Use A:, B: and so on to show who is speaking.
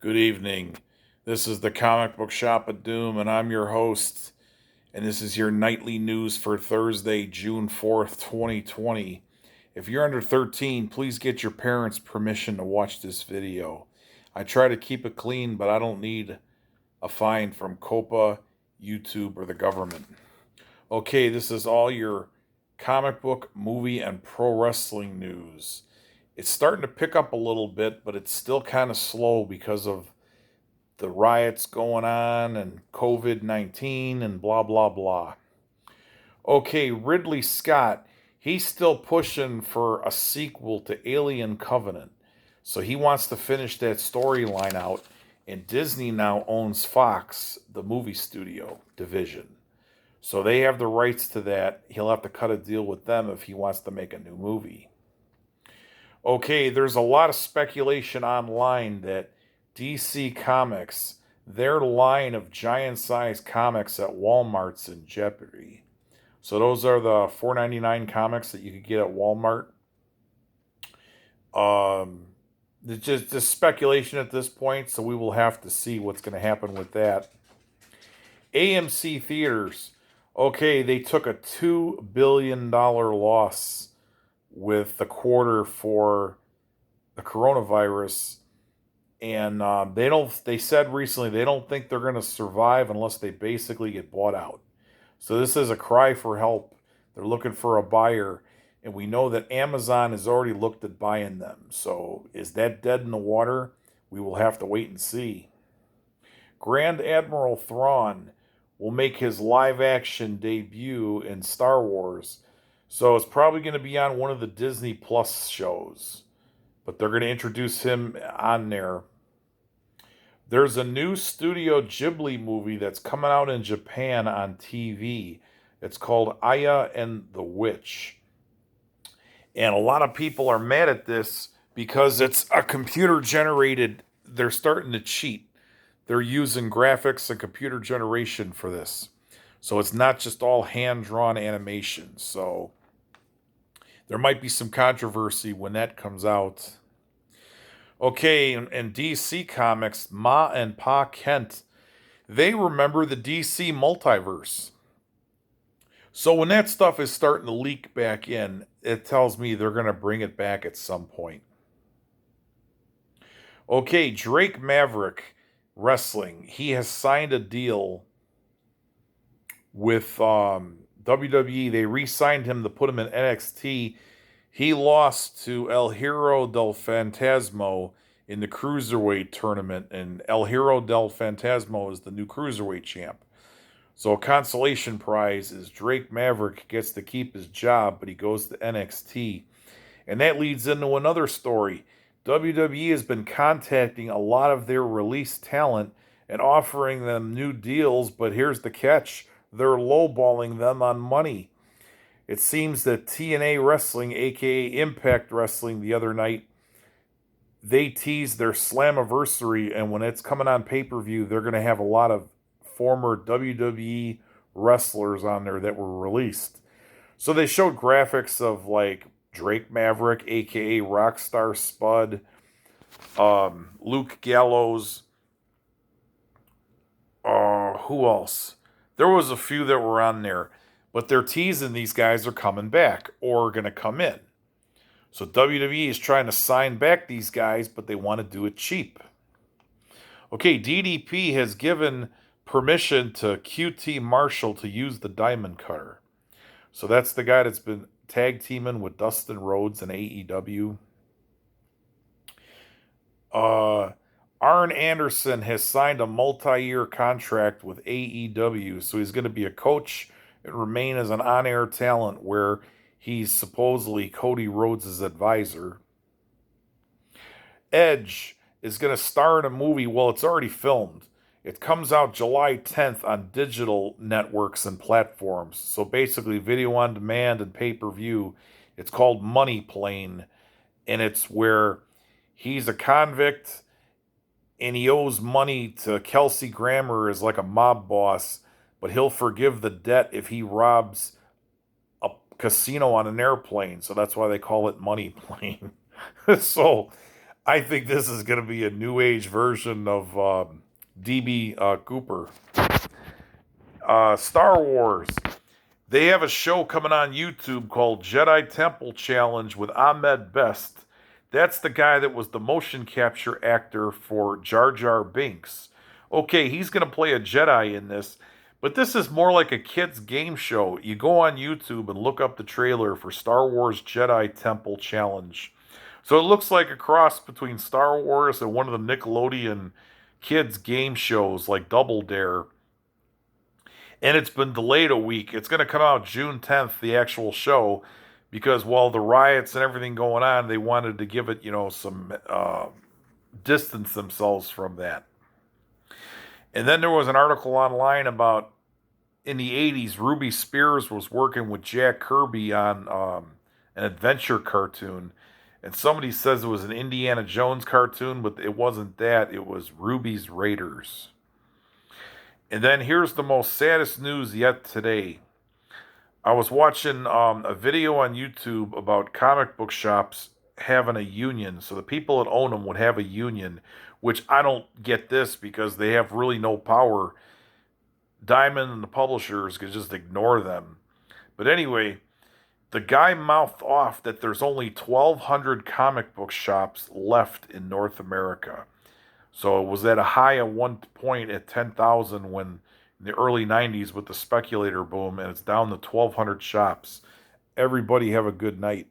A: Good evening. This is the Comic Book Shop of Doom, and I'm your host. And this is your nightly news for Thursday, June 4th, 2020. If you're under 13, please get your parents' permission to watch this video. I try to keep it clean, but I don't need a fine from COPA, YouTube, or the government. Okay, this is all your comic book, movie, and pro wrestling news. It's starting to pick up a little bit, but it's still kind of slow because of the riots going on and COVID 19 and blah, blah, blah. Okay, Ridley Scott, he's still pushing for a sequel to Alien Covenant. So he wants to finish that storyline out, and Disney now owns Fox, the movie studio division. So they have the rights to that. He'll have to cut a deal with them if he wants to make a new movie. Okay, there's a lot of speculation online that DC Comics, their line of giant size comics at Walmart's in jeopardy. So those are the $4.99 comics that you could get at Walmart. It's just speculation at this point, so we will have to see what's going to happen with that. AMC Theaters, okay, they took a $2 billion loss with the quarter for the coronavirus, and they said recently they don't think they're going to survive unless they basically get bought out. So this is a cry for help. They're looking for a buyer, and we know that Amazon has already looked at buying them. So is that dead in the water? We will have to wait and see. Grand Admiral Thrawn will make his live action debut in Star Wars. So it's probably going to be on one of the Disney Plus shows. But they're going to introduce him on there. There's a new Studio Ghibli movie that's coming out in Japan on TV. It's called Aya and the Witch. And a lot of people are mad at this because it's a computer generated. They're starting to cheat. They're using graphics and computer generation for this. So it's not just all hand drawn animation. So there might be some controversy when that comes out. Okay, in DC Comics, Ma and Pa Kent, they remember the DC multiverse. So when that stuff is starting to leak back in, it tells me they're going to bring it back at some point. Okay, Drake Maverick Wrestling, he has signed a deal with WWE. They re-signed him to put him in NXT. He lost to El Hero del Fantasma in the Cruiserweight tournament, and El Hero del Fantasma is the new Cruiserweight champ. So a consolation prize is Drake Maverick gets to keep his job, but he goes to NXT. And that leads into another story. WWE has been contacting a lot of their released talent and offering them new deals, but here's the catch. They're lowballing them on money. It seems that TNA Wrestling, aka Impact Wrestling, the other night, they teased their Slammiversary, and when it's coming on pay-per-view, they're going to have a lot of former WWE wrestlers on there that were released. So they showed graphics of like Drake Maverick, aka Rockstar Spud, Luke Gallows. Who else? There was a few that were on there, but they're teasing these guys are coming back or going to come in. So WWE is trying to sign back these guys, but they want to do it cheap. Okay, DDP has given permission to QT Marshall to use the Diamond Cutter. So that's the guy that's been tag teaming with Dustin Rhodes in AEW. Arn Anderson has signed a multi-year contract with AEW, so he's going to be a coach and remain as an on-air talent where he's supposedly Cody Rhodes' advisor. Edge is going to star in a movie. Well, it's already filmed. It comes out July 10th on digital networks and platforms. So basically, video on demand and pay-per-view. It's called Money Plane, and it's where he's a convict and he owes money to Kelsey Grammer as like a mob boss, but he'll forgive the debt if he robs a casino on an airplane. So that's why they call it Money Plane. So I think this is going to be a new age version of DB Cooper. Star Wars. They have a show coming on YouTube called Jedi Temple Challenge with Ahmed Best. That's the guy that was the motion capture actor for Jar Jar Binks. Okay, he's going to play a Jedi in this, but this is more like a kid's game show. You go on YouTube and look up the trailer for Star Wars Jedi Temple Challenge. So it looks like a cross between Star Wars and one of the Nickelodeon kids game shows like Double Dare. And it's been delayed a week. It's going to come out June 10th, the actual show, because while the riots and everything going on, they wanted to give it, some distance themselves from that. And then there was an article online about in the 80s, Ruby Spears was working with Jack Kirby on an adventure cartoon. And somebody says it was an Indiana Jones cartoon, but it wasn't that. It was Ruby's Raiders. And then here's the most saddest news yet today. I was watching a video on YouTube about comic book shops having a union. So the people that own them would have a union, which I don't get this because they have really no power. Diamond and the publishers could just ignore them. But anyway, the guy mouthed off that there's only 1,200 comic book shops left in North America. So it was at a high at one point at 10,000 when in the early 90s with the speculator boom, and it's down to 1,200 shops. Everybody have a good night.